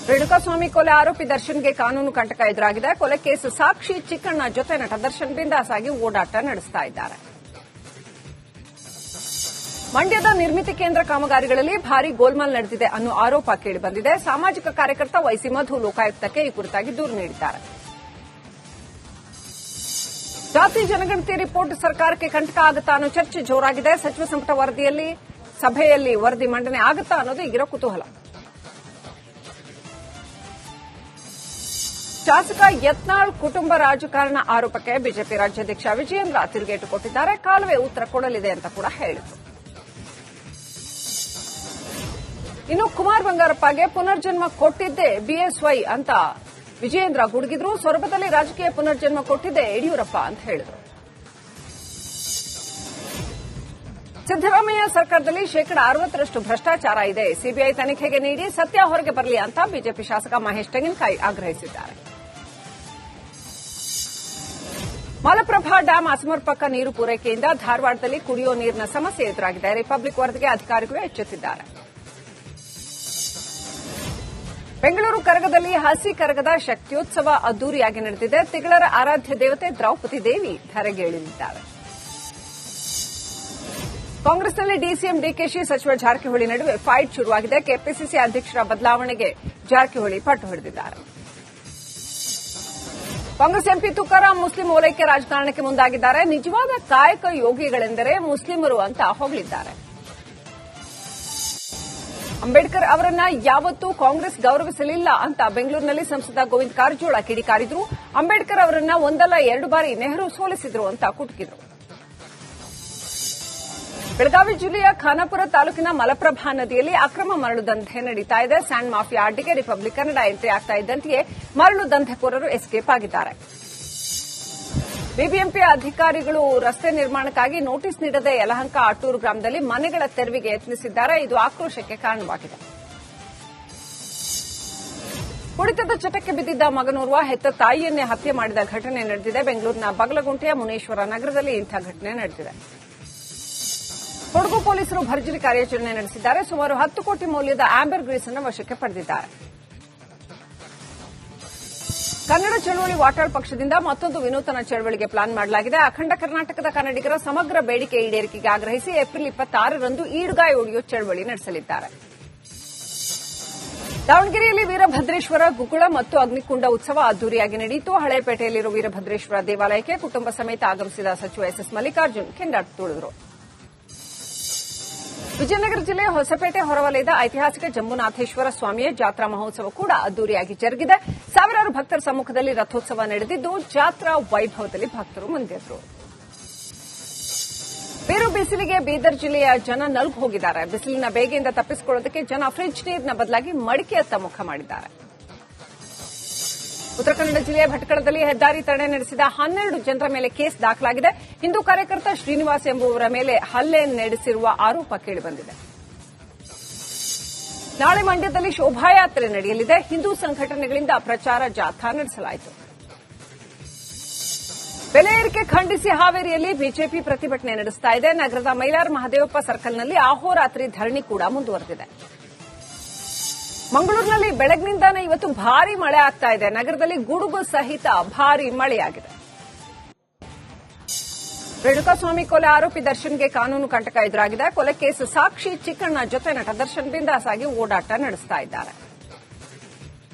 ರೇಣುಕಾಸ್ವಾಮಿ ಕೊಲೆ ಆರೋಪಿ ದರ್ಶನ್ಗೆ ಕಾನೂನು ಕಂಟಕ ಎದುರಾಗಿದೆ. ಕೊಲೆ ಕೇಸ್ ಸಾಕ್ಷಿ ಚಿಕ್ಕಣ್ಣ ಜೊತೆ ನಟ ದರ್ಶನ್ ಬಿಂದಾಸ್ ಆಗಿ ಓಡಾಟ ನಡೆಸ್ತಾ ಇದ್ದಾರೆ. ಮಂಡ್ಯದ ನಿರ್ಮಿತಿ ಕೇಂದ್ರ ಕಾಮಗಾರಿಗಳಲ್ಲಿ ಭಾರೀ ಗೋಲ್ಮಾಲ್ ನಡೆದಿದೆ ಅನ್ನೋ ಆರೋಪ ಕೇಳಿಬಂದಿದೆ. ಸಾಮಾಜಿಕ ಕಾರ್ಯಕರ್ತ ವೈಸಿ ಮಧು ಲೋಕಾಯುಕ್ತಕ್ಕೆ ಈ ಕುರಿತಾಗಿ ದೂರು ನೀಡಿದ್ದಾರೆ. ಜಾತಿ ಜನಗಣತಿ ರಿಪೋರ್ಟ್ ಸರ್ಕಾರಕ್ಕೆ ಕಂಟಕ ಆಗುತ್ತಾ ಅನ್ನೋ ಚರ್ಚೆ ಜೋರಾಗಿದೆ. ಸಚಿವ ಸಂಪುಟ ಸಭೆಯಲ್ಲಿ ವರದಿ ಮಂಡನೆ ಆಗುತ್ತಾ ಅನ್ನೋದು ಈಗಿರೋ ಕುತೂಹಲ. ಶಾಸಕ ಯತ್ನಾಳ್ ಕುಟುಂಬ ರಾಜಕಾರಣ ಆರೋಪಕ್ಕೆ ಬಿಜೆಪಿ ರಾಜ್ಯಾಧ್ಯಕ್ಷ ವಿಜಯೇಂದ್ರ ತಿರುಗೇಟು ಕೊಟ್ಟಿದ್ದಾರೆ. ಕಾಲುವೆ ಉತ್ತರ ಕೊಡಲಿದೆ ಅಂತ ಕೂಡ ಹೇಳಿದರು. ಇನ್ನು ಕುಮಾರ್ ಬಂಗಾರಪ್ಪಗೆ ಪುನರ್ಜನ್ಮ ಕೊಟ್ಟಿದ್ದೇ ಬಿಎಸ್ವೈ ಅಂತ ವಿಜಯೇಂದ್ರ ಗುಡುಗಿದ್ರು. ಸೊರಬದಲ್ಲಿ ರಾಜಕೀಯ ಪುನರ್ಜನ್ಮ ಕೊಟ್ಟಿದ್ದೇ ಯಡಿಯೂರಪ್ಪ ಅಂತ ಹೇಳಿದರು. ಸಿದ್ದರಾಮಯ್ಯ ಸರ್ಕಾರದಲ್ಲಿ ಶೇಕಡಾ 60ರಷ್ಟು ಭ್ರಷ್ಟಾಚಾರ ಇದೆ. ಸಿಬಿಐ ತನಿಖೆಗೆ ನೀಡಿ ಸತ್ಯ ಹೊರಗೆ ಬರಲಿ ಅಂತ ಬಿಜೆಪಿ ಶಾಸಕ ಮಹೇಶ್ ತೆಂಗಿನಕಾಯಿ ಆಗ್ರಹಿಸಿದ್ದಾರೆ. ಮಲಪ್ರಭಾ ಡ್ಯಾಂ ಅಸಮರ್ಪಕ ನೀರು ಪೂರೈಕೆಯಿಂದ ಧಾರವಾಡದಲ್ಲಿ ಕುಡಿಯುವ ನೀರಿನ ಸಮಸ್ಯೆ ಎದುರಾಗಿದೆ. ರಿಪಬ್ಲಿಕ್ ವರದಿಗೆ ಅಧಿಕಾರಿಗಳು ಎಚ್ಚೆತ್ತಿದ್ದಾರೆ. ಬೆಂಗಳೂರು ಕರಗದಲ್ಲಿ ಹಸಿ ಕರಗದ ಶಕ್ತಿಯೋತ್ಸವ ಅದ್ದೂರಿಯಾಗಿ ನಡೆದಿದೆ. ತಿಗಳರ ಆರಾಧ್ಯ ದೇವತೆ ದ್ರೌಪದಿ ದೇವಿ ಧರೆಗಿಳಿದಿದ್ದಾರೆ. ಕಾಂಗ್ರೆಸ್ನಲ್ಲಿ ಡಿಸಿಎಂ ಡಿಕೆಶಿ ಸಚಿವ ಜಾರಕಿಹೊಳಿ ನಡುವೆ ಫೈಟ್ ಶುರುವಾಗಿದೆ. ಕೆಪಿಸಿಸಿ ಅಧ್ಯಕ್ಷರ ಬದಲಾವಣೆಗೆ ಜಾರಕಿಹೊಳಿ ಪಟ್ಟು ಹಿಡಿದಿದ್ದಾರೆ. ಕಾಂಗ್ರೆಸ್ ಎಂಪಿ ತುಕಾರಾಂ ಮುಸ್ಲಿಂ ಓಲೈಕೆ ರಾಜಕಾರಣಕ್ಕೆ ಮುಂದಾಗಿದ್ದಾರೆ. ನಿಜವಾದ ಕಾಯಕ ಯೋಗಿಗಳೆಂದರೆ ಮುಸ್ಲಿಮರು ಅಂತ ಹೊಗಳಿದ್ದಾರೆ. ಅಂಬೇಡ್ಕರ್ ಅವರನ್ನ ಯಾವತ್ತೂ ಕಾಂಗ್ರೆಸ್ ಗೌರವಿಸಲಿಲ್ಲ ಅಂತ ಬೆಂಗಳೂರಿನಲ್ಲಿ ಸಂಸದ ಗೋವಿಂದ ಕಾರಜೋಳ ಕಿಡಿಕಾರಿದ್ರು. ಅಂಬೇಡ್ಕರ್ ಅವರನ್ನ ಒಂದಲ್ಲ 2 ಬಾರಿ ನೆಹರು ಸೋಲಿಸಿದ್ರು ಅಂತ ಕುಟುಕಿದ್ರು. ಬೆಳಗಾವಿ ಜಿಲ್ಲೆಯ ಖಾನಾಪುರ ತಾಲೂಕಿನ ಮಲಪ್ರಭಾ ನದಿಯಲ್ಲಿ ಅಕ್ರಮ ಮರಳು ದಂಧೆ ನಡೀತಾ ಇದೆ. ಸ್ಯಾಂಡ್ ಮಾಫಿಯಾ ಅಡ್ಡಿಗೆ ರಿಪಬ್ಲಿಕ್ ಕನ್ನಡ ಎಂಟ್ರಿ ಆಗ್ತಾ ಇದ್ದಂತೆಯೇ ಮರಳು ದಂಧೆಕೋರರು ಎಸ್ಕೇಪ್ ಆಗಿದ್ದಾರೆ. ಬಿಬಿಎಂಪಿ ಅಧಿಕಾರಿಗಳು ರಸ್ತೆ ನಿರ್ಮಾಣಕ್ಕಾಗಿ ನೋಟಿಸ್ ನೀಡದೆ ಯಲಹಂಕ ಅಟ್ಟೂರು ಗ್ರಾಮದಲ್ಲಿ ಮನೆಗಳ ತೆರವಿಗೆ ಯತ್ನಿಸಿದ್ದಾರೆ. ಇದು ಆಕ್ರೋಶಕ್ಕೆ ಕಾರಣವಾಗಿದೆ. ಕುಡಿತದ ಚಟಕ್ಕೆ ಬಿದ್ದಿದ್ದ ಮಗನೋರ್ವ ಹೆತ್ತ ತಾಯಿಯನ್ನೇ ಹತ್ಯೆ ಮಾಡಿದ ಘಟನೆ ನಡೆದಿದೆ. ಬೆಂಗಳೂರಿನ ಬಗಲಗುಂಟೆಯ ಮುನೇಶ್ವರ ನಗರದಲ್ಲಿ ಇಂಥ ಘಟನೆ ನಡೆದಿದೆ. ಕೊಡಗು ಪೊಲೀಸರು ಭರ್ಜರಿ ಕಾರ್ಯಾಚರಣೆ ನಡೆಸಿದ್ದಾರೆ. ಸುಮಾರು 10 ಕೋಟಿ ಮೌಲ್ಯದ ಆಂಬರ್ ಗ್ರೀಸ್ ಅನ್ನು ವಶಕ್ಕೆ ಪಡೆದಿದ್ದಾರೆ. ಕನ್ನಡ ಚಳವಳಿ ವಾಟಾಳ್ ಪಕ್ಷದಿಂದ ಮತ್ತೊಂದು ವಿನೂತನ ಚಳವಳಿಗೆ ಪ್ಲಾನ್ ಮಾಡಲಾಗಿದೆ. ಅಖಂಡ ಕರ್ನಾಟಕದ ಕನ್ನಡಿಗರ ಸಮಗ್ರ ಬೇಡಿಕೆ ಈಡೇರಿಕೆಗೆ ಆಗ್ರಹಿಸಿ ಏಪ್ರಿಲ್ 26ರಂದು ಈಡ್ಗಾಯಿ ಒಡೆಯೋ ಚಳವಳಿ ನಡೆಸಲಿದ್ದಾರೆ. ದಾವಣಗೆರೆಯಲ್ಲಿ ವೀರಭದ್ರೇಶ್ವರ ಗುಗ್ಗುಳ ಮತ್ತು ಅಗ್ನಿಕುಂಡ ಉತ್ಸವ ಅದ್ದೂರಿಯಾಗಿ ನಡೆಯಿತು. ಹಳೇಪೇಟೆಯಲ್ಲಿರುವ ವೀರಭದ್ರೇಶ್ವರ ದೇವಾಲಯಕ್ಕೆ ಕುಟುಂಬ ಸಮೇತ ಆಗಮಿಸಿದ ಸಚಿವ ಎಸ್ಎಸ್ ಮಲ್ಲಿಕಾರ್ಜುನ್ ಕೆಂಡಾಟ ತುಳಿದರು. ವಿಜಯನಗರ ಜಿಲ್ಲೆ ಹೊಸಪೇಟೆ ಹೊರವಲಯದ ಐತಿಹಾಸಿಕ ಜಂಬುನಾಥೇಶ್ವರ ಸ್ವಾಮಿಯ ಜಾತ್ರಾ ಮಹೋತ್ಸವ ಕೂಡ ಅದ್ದೂರಿಯಾಗಿ ಜರುಗಿದೆ. ಸಾವಿರಾರು ಭಕ್ತರ ಸಮ್ಮುಖದಲ್ಲಿ ರಥೋತ್ಸವ ನಡೆದಿದ್ದು ಜಾತ್ರಾ ವೈಭವದಲ್ಲಿ ಭಕ್ತರು ಮುಂದೆದ್ರು. ಬೇರು ಬಿಸಿಲಿಗೆ ಬೀದರ್ ಜಿಲ್ಲೆಯ ಜನ ನಲುಗು ಹೋಗಿದ್ದಾರೆ. ಬಿಸಿಲಿನ ಬೇಗೆಯಿಂದ ತಪ್ಪಿಸಿಕೊಳ್ಳೋದಕ್ಕೆ ಜನ ಫ್ರಿಡ್ಜ್ ನೀರಿನ ಬದಲಾಗಿ ಮಡಿಕೆಯತ್ತ ಮುಖ ಮಾಡಿದ್ದಾರೆ. ಉತ್ತರ ಕನ್ನಡ ಜಿಲ್ಲೆಯ ಭಟ್ಕಳದಲ್ಲಿ ಹೆದ್ದಾರಿ ತಡೆ ನಡೆಸಿದ 12 ಜನರ ಮೇಲೆ ಕೇಸ್ ದಾಖಲಾಗಿದೆ. ಹಿಂದೂ ಕಾರ್ಯಕರ್ತ ಶ್ರೀನಿವಾಸ್ ಎಂಬುವರ ಮೇಲೆ ಹಲ್ಲೆ ನಡೆಸಿರುವ ಆರೋಪ ಕೇಳಿಬಂದಿದೆ. ನಾಳೆ ಮಂಡ್ಯದಲ್ಲಿ ಶೋಭಾಯಾತ್ರೆ ನಡೆಯಲಿದೆ. ಹಿಂದೂ ಸಂಘಟನೆಗಳಿಂದ ಪ್ರಚಾರ ಜಾಥಾ ನಡೆಸಲಾಯಿತು. ಬೆಲೆ ಏರಿಕೆ ಖಂಡಿಸಿ ಹಾವೇರಿಯಲ್ಲಿ ಬಿಜೆಪಿ ಪ್ರತಿಭಟನೆ ನಡೆಸ್ತಾ ಇದೆ. ನಗರದ ಮೈಲಾರ ಮಹದೇವಪ್ಪ ಸರ್ಕಲ್ನಲ್ಲಿ ಅಹೋರಾತ್ರಿ ಧರಣಿ ಕೂಡ ಮುಂದುವರೆದಿದೆ. ಮಂಗಳೂರಿನಲ್ಲಿ ಬೆಳಗ್ಗಿನಿಂದಾನೇ ಇವತ್ತು ಭಾರೀ ಮಳೆ ಆಗ್ತಾ ಇದೆ. ನಗರದಲ್ಲಿ ಗುಡುಗು ಸಹಿತ ಭಾರೀ ಮಳೆಯಾಗಿದೆ. ರೇಣುಕಾಸ್ವಾಮಿ ಕೊಲೆ ಆರೋಪಿ ದರ್ಶನ್ಗೆ ಕಾನೂನು ಕಂಟಕ ಎದುರಾಗಿದೆ. ಕೊಲೆ ಕೇಸ್ ಸಾಕ್ಷಿ ಚಿಕ್ಕಣ್ಣ ಜೊತೆ ನಟ ದರ್ಶನ್ ಬಿಂದಾಸ್ ಆಗಿ ಓಡಾಟ ನಡೆಸ್ತಾ ಇದ್ದಾರೆ.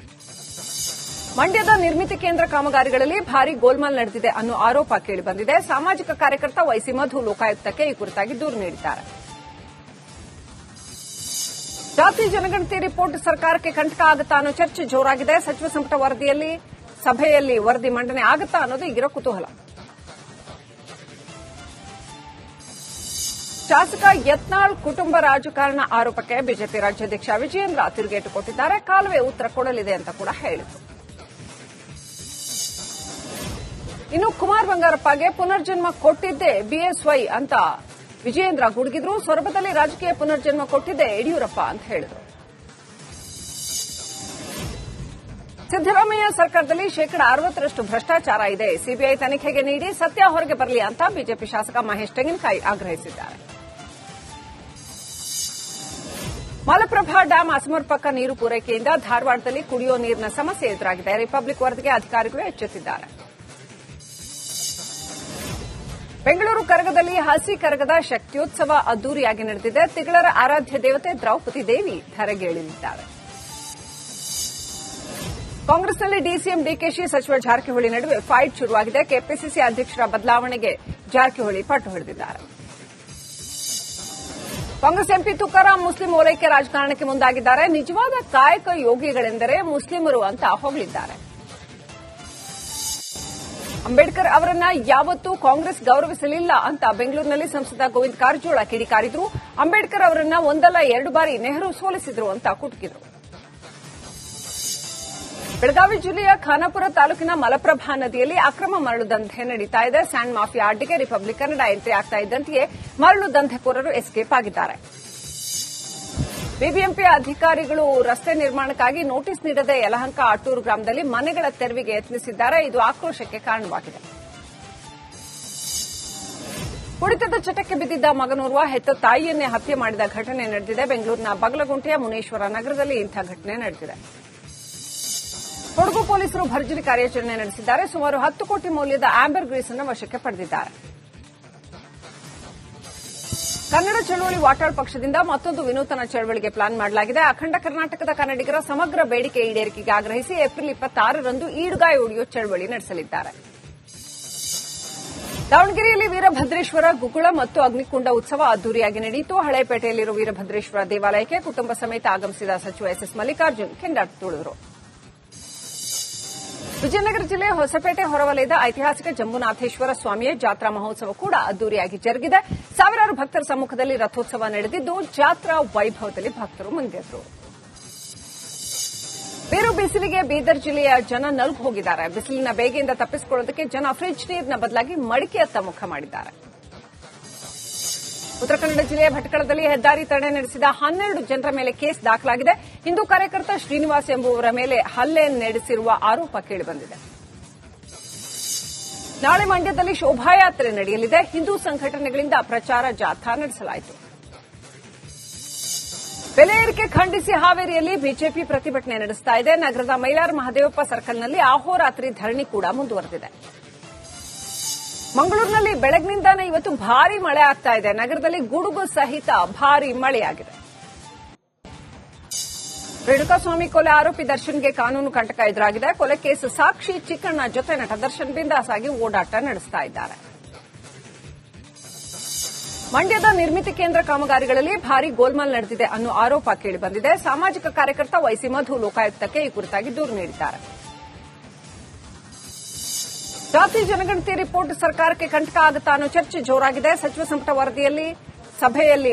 ಮಂಡ್ಯದ ನಿರ್ಮಿತಿ ಕೇಂದ್ರ ಕಾಮಗಾರಿಗಳಲ್ಲಿ ಭಾರೀ ಗೋಲ್ಮಾಲ್ ನಡೆದಿದೆ ಅನ್ನೋ ಆರೋಪ ಕೇಳಿಬಂದಿದೆ. ಸಾಮಾಜಿಕ ಕಾರ್ಯಕರ್ತ ವೈಸಿ ಮಧು ಲೋಕಾಯುಕ್ತಕ್ಕೆ ಈ ಕುರಿತಾಗಿ ದೂರು ನೀಡಿದ್ದಾರೆ. ಜಾತಿ ಜನಗಣತಿ ರಿಪೋರ್ಟ್ ಸರ್ಕಾರಕ್ಕೆ ಕಂಟಕ ಆಗುತ್ತಾ ಅನ್ನೋ ಚರ್ಚೆ ಜೋರಾಗಿದೆ. ಸಚಿವ ಸಂಪುಟ ಸಭೆಯಲ್ಲಿ ವರದಿ ಮಂಡನೆ ಆಗುತ್ತಾ ಅನ್ನೋದು ಈಗಿರೋ ಕುತೂಹಲ. ಶಾಸಕ ಯತ್ನಾಳ್ ಕುಟುಂಬ ರಾಜಕಾರಣ ಆರೋಪಕ್ಕೆ ಬಿಜೆಪಿ ರಾಜ್ಯಾಧ್ಯಕ್ಷ ವಿಜಯೇಂದ್ರ ತಿರುಗೇಟು ಕೊಟ್ಟಿದ್ದಾರೆ. ಕಾಲುವೆ ಉತ್ತರ ಕೊಡಲಿದೆ ಅಂತ ಕೂಡ ಹೇಳಿದರು. ಇನ್ನು ಕುಮಾರ್ ಬಂಗಾರಪ್ಪಗೆ ಪುನರ್ಜನ್ಮ ಕೊಟ್ಟಿದ್ದೇ ಬಿಎಸ್ವೈ ಅಂತ ವಿಜಯೇಂದ್ರ ಗುಡುಗಿದ್ರು. ಸೊರಬದಲ್ಲಿ ರಾಜಕೀಯ ಪುನರ್ಜನ್ಮ ಕೊಟ್ಟಿದ್ದೇ ಯಡಿಯೂರಪ್ಪ ಅಂತ ಹೇಳಿದರು. ಸಿದ್ದರಾಮಯ್ಯ ಸರ್ಕಾರದಲ್ಲಿ ಶೇಕಡಾ 60ರಷ್ಟು ಭ್ರಷ್ಟಾಚಾರ ಇದೆ. ಸಿಬಿಐ ತನಿಖೆಗೆ ನೀಡಿ ಸತ್ಯ ಹೊರಗೆ ಬರಲಿ ಅಂತ ಬಿಜೆಪಿ ಶಾಸಕ ಮಹೇಶ್ ತೆಂಗಿನಕಾಯಿ ಆಗ್ರಹಿಸಿದ್ದಾರೆ. ಮಲಪ್ರಭಾ ಡ್ಯಾಂ ಅಸಮರ್ಪಕ ನೀರು ಪೂರೈಕೆಯಿಂದ ಧಾರವಾಡದಲ್ಲಿ ಕುಡಿಯುವ ನೀರಿನ ಸಮಸ್ಯೆ ಎದುರಾಗಿದೆ. ರಿಪಬ್ಲಿಕ್ ವರದಿಗೆ ಅಧಿಕಾರಿಗಳು ಎಚ್ಚೆತ್ತಿದ್ದಾರೆ. ಬೆಂಗಳೂರು ಕರಗದಲ್ಲಿ ಹಸಿ ಕರಗದ ಶಕ್ತಿಯೋತ್ಸವ ಅದ್ದೂರಿಯಾಗಿ ನಡೆದಿದೆ. ತಿಗಳರ ಆರಾಧ್ಯ ದೇವತೆ ದ್ರೌಪದಿ ದೇವಿ ಧರೆಗಿಳಿದಿದ್ದಾರೆ. ಕಾಂಗ್ರೆಸ್ನಲ್ಲಿ ಡಿಸಿಎಂ ಡಿಕೆಶಿ ಸಚಿವ ಜಾರಕಿಹೊಳಿ ನಡುವೆ ಫೈಟ್ ಶುರುವಾಗಿದೆ. ಕೆಪಿಸಿಸಿ ಅಧ್ಯಕ್ಷರ ಬದಲಾವಣೆಗೆ ಜಾರಕಿಹೊಳಿ ಪಟ್ಟು ಹಿಡಿದಿದ್ದಾರೆ. ಕಾಂಗ್ರೆಸ್ ಎಂಪಿ ತುಕಾರಾಂ ಮುಸ್ಲಿಂ ಓಲೈಕೆ ರಾಜಕಾರಣಕ್ಕೆ ಮುಂದಾಗಿದ್ದಾರೆ. ನಿಜವಾದ ಕಾಯಕ ಯೋಗಿಗಳೆಂದರೆ ಮುಸ್ಲಿಮರು ಅಂತ ಹೊಗಳಿದ್ದಾರೆ. ಅಂಬೇಡ್ಕರ್ ಅವರನ್ನ ಯಾವತ್ತೂ ಕಾಂಗ್ರೆಸ್ ಗೌರವಿಸಲಿಲ್ಲ ಅಂತ ಬೆಂಗಳೂರಿನಲ್ಲಿ ಸಂಸದ ಗೋವಿಂದ ಕಾರಜೋಳ ಕಿಡಿಕಾರಿದ್ರು. ಅಂಬೇಡ್ಕರ್ ಅವರನ್ನ ಒಂದಲ್ಲ ಎರಡು ಬಾರಿ ನೆಹರು ಸೋಲಿಸಿದ್ರು ಅಂತ ಕುಟುಕಿದ್ರು. ಬೆಳಗಾವಿ ಜಿಲ್ಲೆಯ ಖಾನಾಪುರ ತಾಲೂಕಿನ ಮಲಪ್ರಭಾ ನದಿಯಲ್ಲಿ ಅಕ್ರಮ ಮರಳು ದಂಧೆ ನಡೀತಾ ಇದೆ. ಸ್ಯಾಂಡ್ ಮಾಫಿಯಾ ಅಡ್ಡಿಗೆ ರಿಪಬ್ಲಿಕ್ ಕನ್ನಡ ಎಂಟ್ರಿ ಆಗ್ತಾ ಇದ್ದಂತೆಯೇ ಮರಳು ದಂಧೆಕೋರರು ಎಸ್ಕೇಪ್ ಆಗಿದ್ದಾರೆ. ಬಿಬಿಎಂಪಿ ಅಧಿಕಾರಿಗಳು ರಸ್ತೆ ನಿರ್ಮಾಣಕ್ಕಾಗಿ ನೋಟಿಸ್ ನೀಡದೆ ಯಲಹಂಕ ಆಟೂರು ಗ್ರಾಮದಲ್ಲಿ ಮನೆಗಳ ತೆರವಿಗೆ ಯತ್ನಿಸಿದ್ದಾರೆ. ಇದು ಆಕ್ರೋಶಕ್ಕೆ ಕಾರಣವಾಗಿದೆ. ಕುಡಿತದ ಚಟಕ್ಕೆ ಬಿದ್ದಿದ್ದ ಮಗನೋರ್ವ ಹೆತ್ತ ತಾಯಿಯನ್ನೇ ಹತ್ಯೆ ಮಾಡಿದ ಘಟನೆ ನಡೆದಿದೆ. ಬೆಂಗಳೂರಿನ ಬಗಲಗುಂಟೆಯ ಮುನೇಶ್ವರ ನಗರದಲ್ಲಿ ಇಂಥ ಘಟನೆ ನಡೆದಿದೆ. ಕೊಡಗು ಪೊಲೀಸರು ಭರ್ಜರಿ ಕಾರ್ಯಾಚರಣೆ ನಡೆಸಿದ್ದಾರೆ. ಸುಮಾರು 10 ಕೋಟಿ ಮೌಲ್ಯದ ಆಂಬರ್ ಗ್ರೀಸ್ ಅನ್ನು ವಶಕ್ಕೆ ಪಡೆದಿದ್ದಾರೆ. ಕನ್ನಡ ಚಳವಳಿ ವಾಟಾಳ್ ಪಕ್ಷದಿಂದ ಮತ್ತೊಂದು ವಿನೂತನ ಚಳವಳಿಗೆ ಪ್ಲಾನ್ ಮಾಡಲಾಗಿದೆ. ಅಖಂಡ ಕರ್ನಾಟಕದ ಕನ್ನಡಿಗರ ಸಮಗ್ರ ಬೇಡಿಕೆ ಈಡೇರಿಕೆಗೆ ಆಗ್ರಹಿಸಿ ಏಪ್ರಿಲ್ 26ರಂದು ಈಡುಗಾಯಿ ಒಡೆಯೋ ಚಳವಳಿ ನಡೆಸಲಿದ್ದಾರೆ. ದಾವಣಗೆರೆಯಲ್ಲಿ ವೀರಭದ್ರೇಶ್ವರ ಗುಗ್ಗುಳ ಮತ್ತು ಅಗ್ನಿಕುಂಡ ಉತ್ಸವ ಅದ್ದೂರಿಯಾಗಿ ನಡೆಯಿತು. ಹಳೇಪೇಟೆಯಲ್ಲಿರುವ ವೀರಭದ್ರೇಶ್ವರ ದೇವಾಲಯಕ್ಕೆ ಕುಟುಂಬ ಸಮೇತ ಆಗಮಿಸಿದ ಸಚಿವ ಎಸ್ಎಸ್ ಮಲ್ಲಿಕಾರ್ಜುನ್ ಕೆಂಡಾಟ ತುಳಿದರು. ವಿಜಯನಗರ ಜಿಲ್ಲೆ ಹೊಸಪೇಟೆ ಹೊರವಲಯದ ಐತಿಹಾಸಿಕ ಜಂಬುನಾಥೇಶ್ವರ ಸ್ವಾಮಿಯ ಜಾತ್ರಾ ಮಹೋತ್ಸವ ಕೂಡ ಅದ್ದೂರಿಯಾಗಿ ಜರುಗಿದೆ. ಸಾವಿರಾರು ಭಕ್ತರ ಸಮ್ಮುಖದಲ್ಲಿ ರಥೋತ್ಸವ ನಡೆದಿದ್ದು ಜಾತ್ರಾ ವೈಭವದಲ್ಲಿ ಭಕ್ತರು ಮುಂದೆದ್ರು. ಬೇರು ಬಿಸಿಲಿಗೆ ಬೀದರ್ ಜಿಲ್ಲೆಯ ಜನ ನಲುಗು ಹೋಗಿದ್ದಾರೆ. ಬಿಸಿಲಿನ ಬೇಗೆಯಿಂದ ತಪ್ಪಿಸಿಕೊಳ್ಳೋದಕ್ಕೆ ಜನ ಫ್ರಿಡ್ಜ್ ನೀರಿನ ಬದಲಾಗಿ ಮಡಿಕೆಯತ್ತ ಮುಖ ಮಾಡಿದ್ದಾರೆ. ಉತ್ತರ ಕನ್ನಡ ಜಿಲ್ಲೆಯ ಭಟ್ಕಳದಲ್ಲಿ ಹೆದ್ದಾರಿ ತಡೆ ನಡೆಸಿದ 12 ಜನರ ಮೇಲೆ ಕೇಸ್ ದಾಖಲಾಗಿದೆ. ಹಿಂದೂ ಕಾರ್ಯಕರ್ತ ಶ್ರೀನಿವಾಸ್ ಎಂಬುವರ ಮೇಲೆ ಹಲ್ಲೆ ನಡೆಸಿರುವ ಆರೋಪ ಕೇಳಿಬಂದಿದೆ. ನಾಳೆ ಮಂಡ್ಯದಲ್ಲಿ ಶೋಭಾಯಾತ್ರೆ ನಡೆಯಲಿದೆ. ಹಿಂದೂ ಸಂಘಟನೆಗಳಿಂದ ಪ್ರಚಾರ ಜಾಥಾ ನಡೆಸಲಾಯಿತು. ಬೆಲೆ ಏರಿಕೆ ಖಂಡಿಸಿ ಹಾವೇರಿಯಲ್ಲಿ ಬಿಜೆಪಿ ಪ್ರತಿಭಟನೆ ನಡೆಸ್ತಾ ಇದೆ. ನಗರದ ಮೈಲಾರ ಮಹದೇವಪ್ಪ ಸರ್ಕಲ್ನಲ್ಲಿ ಅಹೋರಾತ್ರಿ ಧರಣಿ ಕೂಡ ಮುಂದುವರೆದಿದೆ. ಮಂಗಳೂರಿನಲ್ಲಿ ಬೆಳಗ್ನಿಂದಾನೇ ಇವತ್ತು ಭಾರೀ ಮಳೆ ಆಗ್ತಾ ಇದೆ. ನಗರದಲ್ಲಿ ಗುಡುಗು ಸಹಿತ ಭಾರೀ ಮಳೆಯಾಗಿದೆ. ರೇಣುಕಾಸ್ವಾಮಿ ಕೊಲೆ ಆರೋಪಿ ದರ್ಶನ್ಗೆ ಕಾನೂನು ಕಂಟಕ ಎದುರಾಗಿದೆ. ಕೊಲೆ ಕೇಸ್ ಸಾಕ್ಷಿ ಚಿಕ್ಕಣ್ಣ ಜೊತೆ ನಟ ದರ್ಶನ್ ಬಿಂದಾಸ್ ಆಗಿ ಓಡಾಟ ನಡೆಸ್ತಾ ಇದ್ದಾರೆ. ಮಂಡ್ಯದ ನಿರ್ಮಿತಿ ಕೇಂದ್ರ ಕಾಮಗಾರಿಗಳಲ್ಲಿ ಭಾರೀ ಗೋಲ್ಮಾಲ್ ನಡೆದಿದೆ ಅನ್ನೋ ಆರೋಪ ಕೇಳಿಬಂದಿದೆ. ಸಾಮಾಜಿಕ ಕಾರ್ಯಕರ್ತ ವೈಸಿ ಮಧು ಲೋಕಾಯುಕ್ತಕ್ಕೆ ಈ ಕುರಿತಾಗಿ ದೂರು ನೀಡಿದ್ದಾರೆ. ಜಾತಿ ಜನಗಣತಿ ರಿಪೋರ್ಟ್ ಸರ್ಕಾರಕ್ಕೆ ಕಂಟಕ ಆಗುತ್ತಾ ಅನ್ನೋ ಚರ್ಚೆ ಜೋರಾಗಿದೆ. ಸಚಿವ ಸಂಪುಟ ಸಭೆಯಲ್ಲಿ